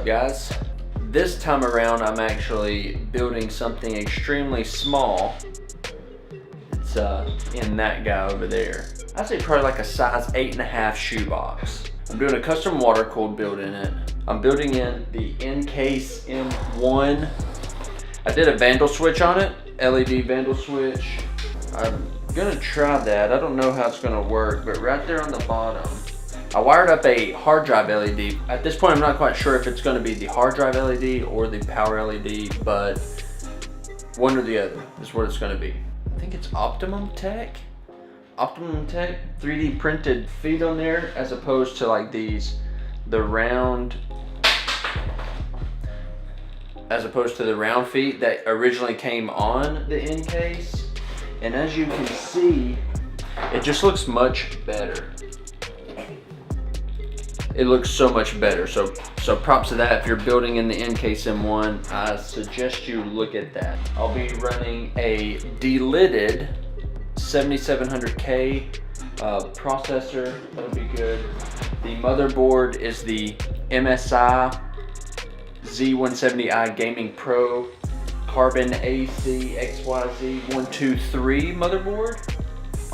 up, guys? This time around I'm actually building something extremely small. It's in that guy over there. I'd say probably like a size 8.5 shoebox. I'm doing a custom water cooled build in it. I'm building in the NCase M1. I did a Vandal switch on it, LED Vandal switch. I'm gonna try that. I don't know how it's gonna work, but right there on the bottom, I wired up a hard drive LED. At this point, I'm not quite sure if it's gonna be the hard drive LED or the power LED, but one or the other is what it's gonna be. I think it's Optimum Tech 3D printed feet on there, as opposed to like these, the round, as opposed to the round feet that originally came on the NCase. And as you can see, it just looks much better. It looks so much better. So props to that. If you're building in the NCase M1, I suggest you look at that. I'll be running a delidded 7700K processor. That'll be good. The motherboard is the MSI Z170i Gaming Pro Carbon AC XYZ123 motherboard.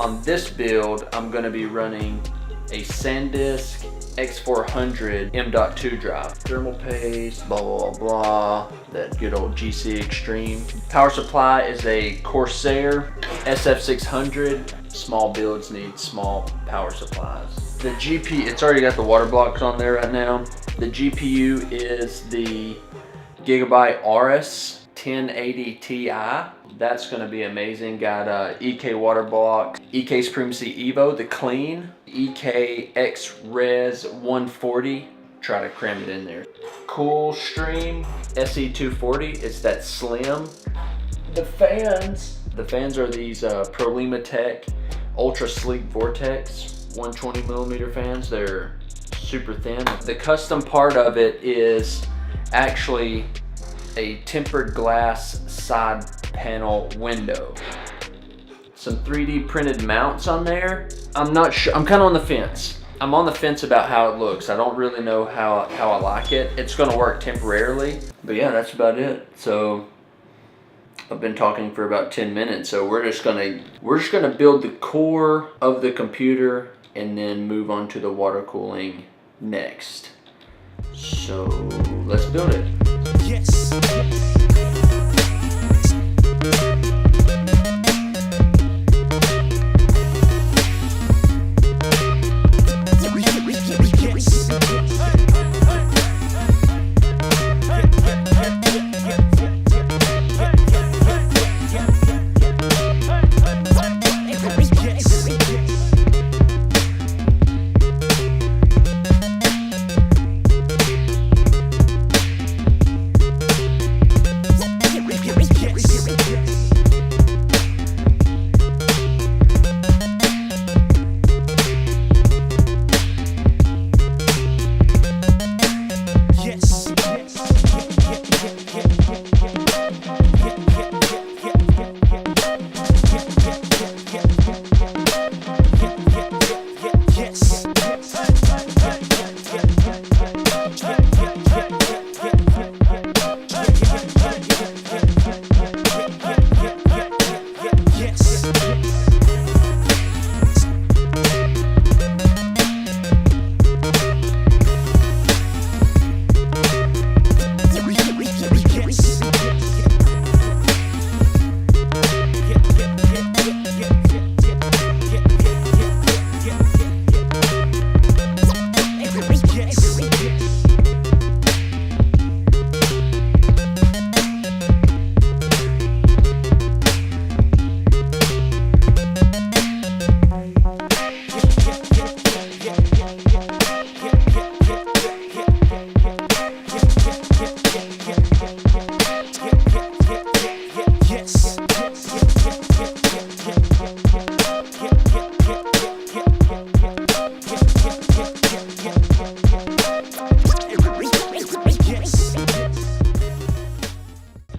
On this build, I'm going to be running a SanDisk X400 M.2 drive. Thermal paste, blah, blah, blah, that good old GC Extreme. Power supply is a Corsair SF600. Small builds need small power supplies. The GPU, it's already got the water blocks on there right now. The GPU is the Gigabyte Aorus 1080 Ti. That's gonna be amazing. Got EK water block, EK Supremacy Evo, the clean, EK X-Res 140. Try to cram it in there. Cool Stream SE240. It's that slim. The fans are these ProLimaTech Ultra Sleek Vortex 120mm fans. They're super thin. The custom part of it is actually a tempered glass side panel window. Some 3D printed mounts on there. I'm not sure, I'm kind of on the fence. I'm on the fence about how it looks. I don't really know how I like it. It's gonna work temporarily, but yeah, that's about it. So I've been talking for about 10 minutes, so we're just gonna build the core of the computer and then move on to the water cooling next. So let's build it. Yes.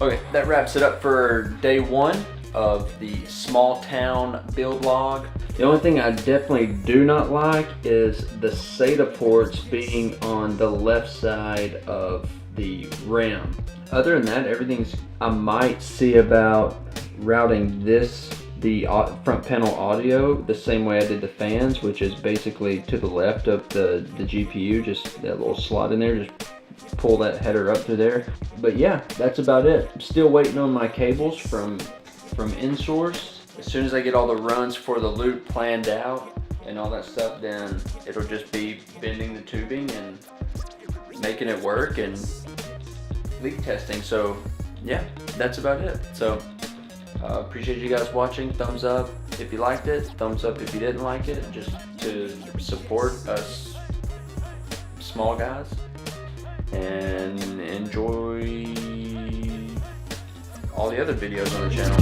Okay, that wraps it up for day one of the Smalltown build log. The only thing I definitely do not like is the SATA ports being on the left side of the RAM. Other than that, everything's, I might see about routing the front panel audio the same way I did the fans, which is basically to the left of the GPU, just that little slot in there, just pull that header up through there. But yeah, that's about it. I'm still waiting on my cables from InSource. As soon as I get all the runs for the loop planned out and all that stuff, then it'll just be bending the tubing and making it work and leak testing. So yeah, that's about it. So appreciate you guys watching. Thumbs up if you liked it, thumbs up if you didn't like it, just to support us small guys, and enjoy all the other videos on the channel.